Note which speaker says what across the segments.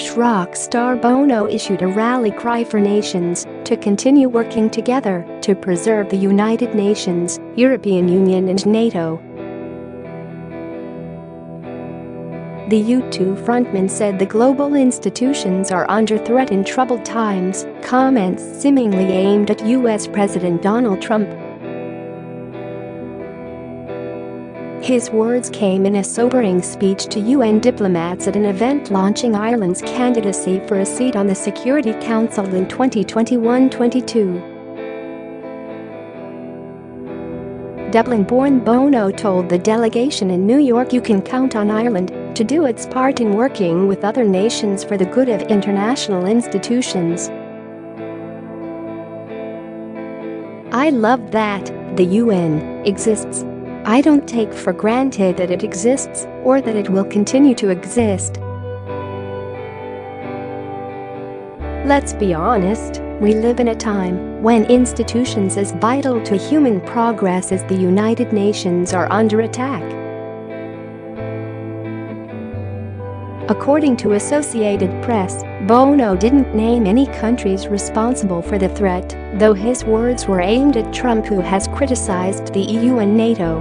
Speaker 1: Irish rock star Bono issued a rally cry for nations to continue working together to preserve the United Nations, European Union and NATO. The U2 frontman said the global institutions are under threat in troubled times, comments seemingly aimed at US President Donald Trump. His words came in a sobering speech to UN diplomats at an event launching Ireland's candidacy for a seat on the Security Council in 2021-22. Dublin-born Bono told the delegation in New York, "You can count on Ireland to do its part in working with other nations for the good of international institutions. I love that the UN exists. I don't take for granted that it exists or that it will continue to exist. Let's be honest, we live in a time when institutions as vital to human progress as the United Nations are under attack." According to Associated Press, Bono didn't name any countries responsible for the threat, though his words were aimed at Trump, who has criticized the EU and NATO.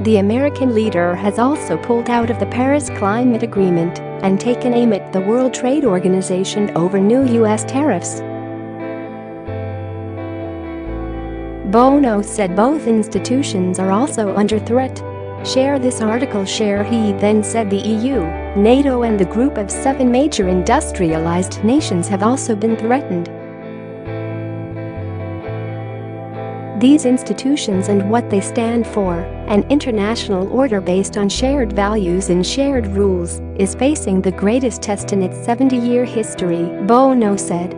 Speaker 1: The American leader has also pulled out of the Paris Climate Agreement and taken aim at the World Trade Organization over new US tariffs. Bono said both institutions are also under threat. "Share this article, share," he then said. The EU, NATO and the group of 7 major industrialized nations have also been threatened. These institutions and what they stand for, an international order based on shared values and shared rules, is facing the greatest test in its 70-year history, Bono said.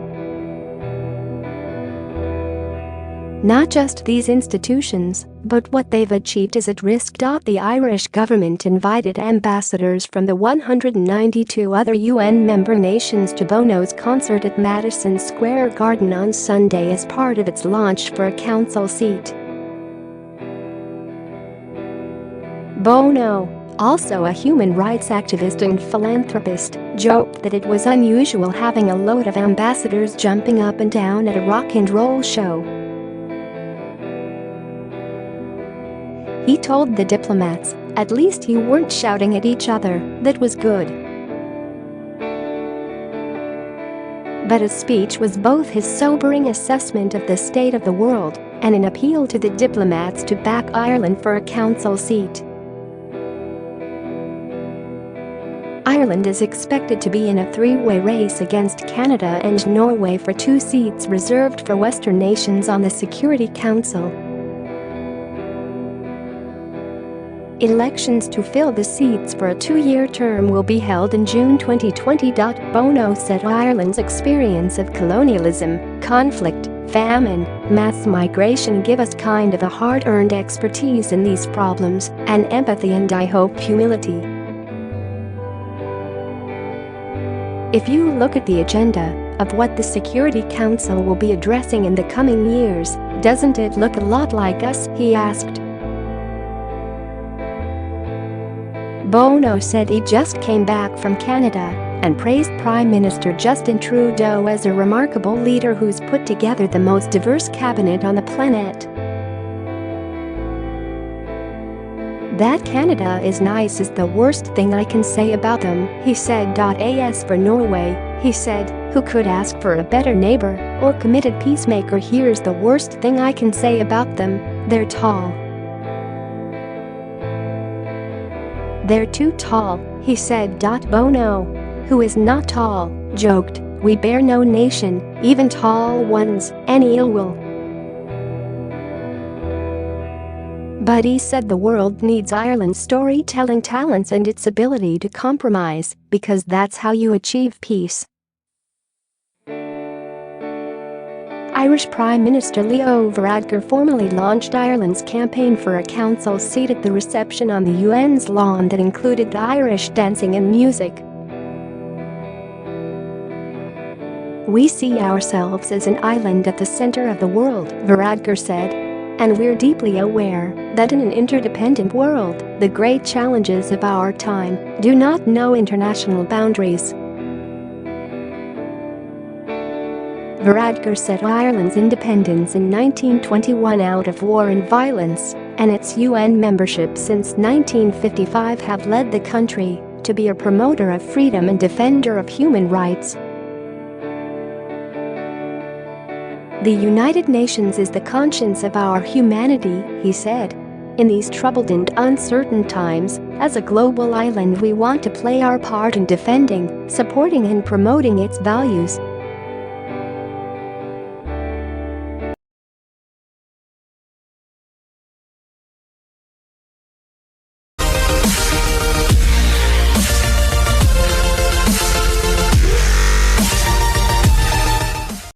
Speaker 1: Not just these institutions, but what they've achieved is at risk. The Irish government invited ambassadors from the 192 other UN member nations to Bono's concert at Madison Square Garden on Sunday as part of its launch for a council seat. Bono, also a human rights activist and philanthropist, joked that it was unusual having a load of ambassadors jumping up and down at a rock and roll show. He told the diplomats, "At least you weren't shouting at each other, that was good." But his speech was both his sobering assessment of the state of the world and an appeal to the diplomats to back Ireland for a council seat. Ireland is expected to be in a 3-way race against Canada and Norway for 2 seats reserved for Western nations on the Security Council. Elections to fill the seats for a 2-year term will be held in June 2020. Bono said Ireland's experience of colonialism, conflict, famine, mass migration give us kind of a hard-earned expertise in these problems, and empathy and, I hope, humility. If you look at the agenda of what the Security Council will be addressing in the coming years, doesn't it look a lot like us?" he asked. Bono said he just came back from Canada and praised Prime Minister Justin Trudeau as a remarkable leader who's put together the most diverse cabinet on the planet. "That Canada is nice is the worst thing I can say about them," he said. As for Norway, he said, "Who could ask for a better neighbor or committed peacemaker? Here's the worst thing I can say about them, they're tall. They're too tall," he said. Bono, who is not tall, joked, "We bear no nation, even tall ones, any ill will." But he said the world needs Ireland's storytelling talents and its ability to compromise, because that's how you achieve peace. Irish Prime Minister Leo Varadkar formally launched Ireland's campaign for a council seat at the reception on the UN's lawn that included the Irish dancing and music. "We see ourselves as an island at the center of the world," Varadkar said. And we're deeply aware that in an interdependent world, the great challenges of our time do not know international boundaries. Varadkar said Ireland's independence in 1921 out of war and violence and its UN membership since 1955 have led the country to be a promoter of freedom and defender of human rights. The United Nations is the conscience of our humanity, he said. In these troubled and uncertain times, as a global island we want to play our part in defending, supporting and promoting its values.